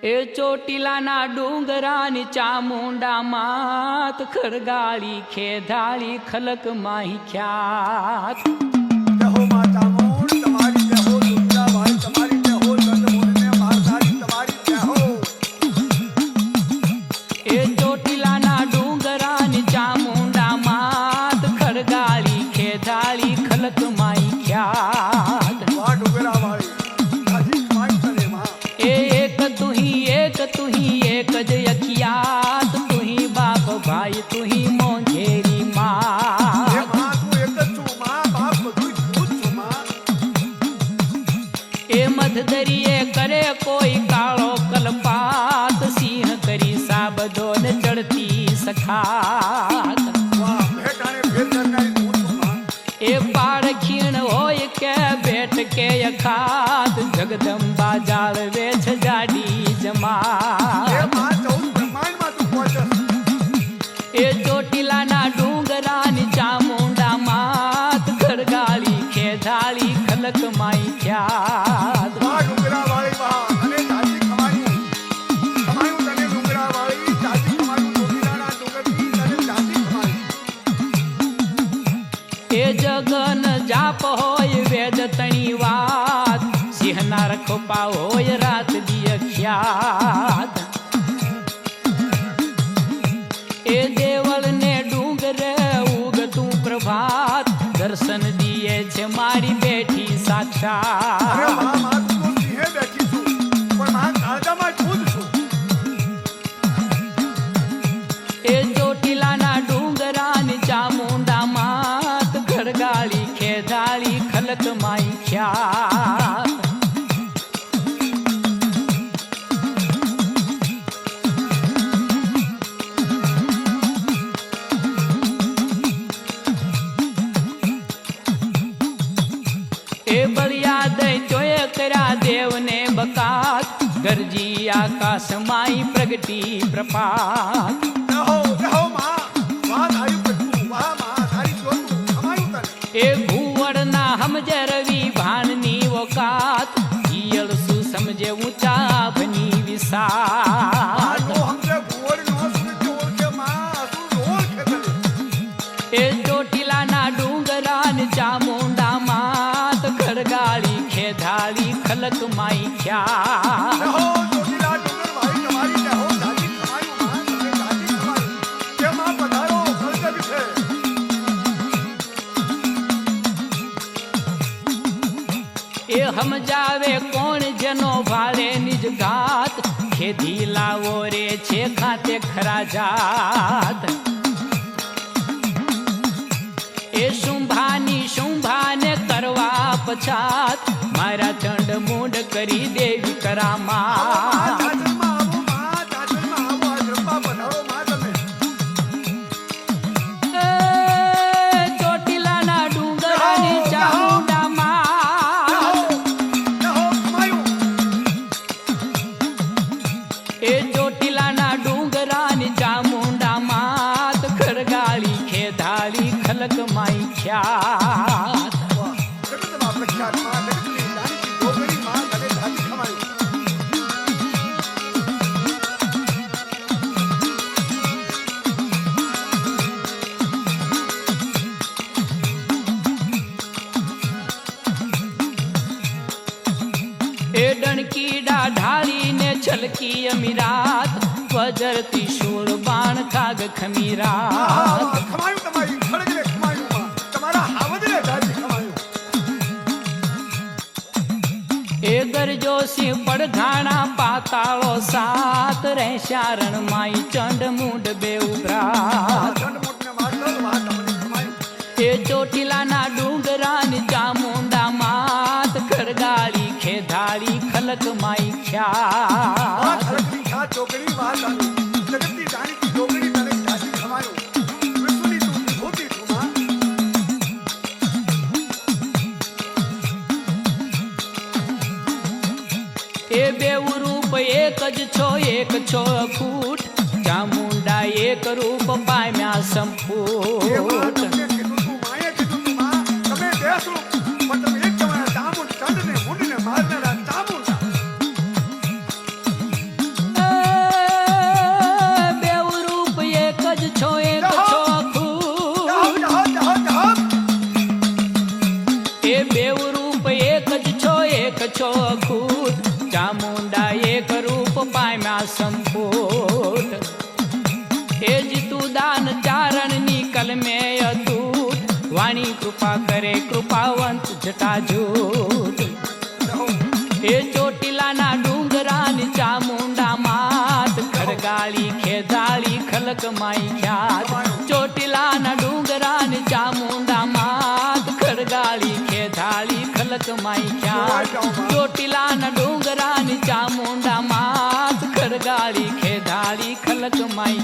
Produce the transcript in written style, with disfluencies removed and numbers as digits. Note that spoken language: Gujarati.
એ ચોટીલાના ડુંગરાની ચામુંડા માત ખરગાળી ખેધાળી ખલક માહી ખ્યાત જહો માં ચામુંડ તમારી જય હો દુર્ગા ભાઈ તમારી જય હો ચંદ્રમુંડ ને મારધારી તમારી જય હો એ ચોટીલાના ડુંગરાની ચામુંડા માત ખરગાળી ખેધાળી ખલક માહી ખ્યાત વાહ ડુંગરા વાળી હાજી કમાઈ તને માં तू ही एक ज अखियात तू ही बाप भाई तू ही मोंझेरी मां એ માં તું એક જ છું માં બાપ બધું તું જ છું માં ए मधदरिये करे कोई काळो कलपात सिंह करी साबदो ने चढ़ती सखात વાહ ભેટાને ફેર કરનારી તું છું માં ए पाड़ खीण होय के बेट के अखात जगदंबा जाळवे छ जाडी जमा એ માં 14 બ્રહ્માંડમાં તું પહોંચસ એ ચોટીલાના ડુંગરાની ચામુંડા માત ખરગાળી ખેધાળી ખલક માઈ ખ્યાત વાહ ડુંગરા વાળી વાહ અને જાજી કમાયું તને ડુંગરા વાળી જાજી કમાયું ચોટીલાના ડુંગરની તને જાજી કમાયું એ જગન જાપ હોય વેદ તણી વાત સિંહના રખોપા હોય રાત દિય ખ્યાત એ દેવળ ને ડુંગરે ઉગતું પ્રભાત દર્શન દિયે છે મારી બેઠી અરે સાક્ષાત વાહ માં તું તો સિંહે બેઠી છું પણ માં કાળજામાં તું જ છું એ ચોટીલાના ડુંગરાની ચામુંડા માત ખરગાળી ખેધાળી ખલક માઈ ખ્યાત એ બળિયા દઈ ચોય કર્યા દેવને બકાત ગરજી આકાશ માઈ પ્રગટી પ્રપાત જહો માં વાત આવ્યું પ્રભુ વાહ માં તારી જોતું કમાયું તને એ ભૂવડના સમજે રવિ ભાનની ઓકાત ઈયળ શું સમજે ઊંચા ભની આ વિસાત નો હમજે ભુવડ નો સુરજો ઓળખે માં અસુર ઓળખે તને એ ચોટીલાના ડુંગરાની ચામુંડા માત ખરગાળી ખેધાળી ખલક માઈ ખ્યાત જહો ચોટીલા ડુંગર ભાઈ તમારી જય હો જાજી કમાયું માં તમે જાજી કમાયું કે માં પધારો સ્વર્ગ વિશે એ સમજાવે કોણ જેનો ભાળે નિજ ઘાત ખેધી લાવો રે છે ખાતે ખરા જાત એ શુંભાને કરવા પછાત મારા ચંડ મૂંડ કરી દેવી કરામા ચાચરમાં આવો આ જંપા પધારો માં તમે ચોટીલાના ડુંગરાની ચામુંડા માં જહો કમાયું એ ચોટીલાના ડુંગરાની ચામુંડા માત ખરગાળી ખેધાળી ખલક માઈ ખ્યાત વાહ જગતમાં પ્રખ્યાત માં જગતની જાણીતી ગોગરી માં તને જાજી કમાયું એ ડણકીડા ઢાળીને છલકી અમીરાત વજરતી શૂળ બાણ ખાગ ખમીરાત ખમાયું તમારી ખડગને ખમાયું માં તમારા હાવદને જાજી ખમાયું એ ગરજો સિંહ પડઘાણા પાતાળો સાત રહેશ્યા રણ માઈ ચંડ મૂંડ બે ઉભરાત ચંડમુંડને મારતો વાહ તમને ખમાયું એ ચોટીલાના ડુંગરાની ચામુંડા માત ખરગાળી ખેધાળી ખલક માઈ વાહ ખ્યાત ખડગની ખ્યા ચોકડી વાહ તારી જગતની જાણીતી ચોકડી તને જાજી ખમાયું વિષ્ણુની તું વિભૂતિ તું માં એ બેઉ રૂપ એક જ છો અખૂટ ચામુંડા એક રૂપ પામ્યા એ માં સંપૂટ તમને કીધું તું માએ કીધું તું માં તમે બેસો પણ તમે એક જવાના ચામુંડ ચંડને મુંડને મારનારા ચામુંડા દાન ચારણની કલમે અતૂટ વાણી કૃપા કરે કૃપાવંત જટાજૂટ એ ચોટીલાના ડુંગરાની ચામુંડા માત ખડગાળી ખેદાળી ખલક માઈ ખ્યાત ચોટીલાના ડુંગરાની ચામુંડા માત ખડગાળી ખેદાળી ખલક માઈ ખ્યાત ચોટીલાના ડુંગરાની ચામુંડા માત ખડગાળી ખેદાળી ખલક માઈ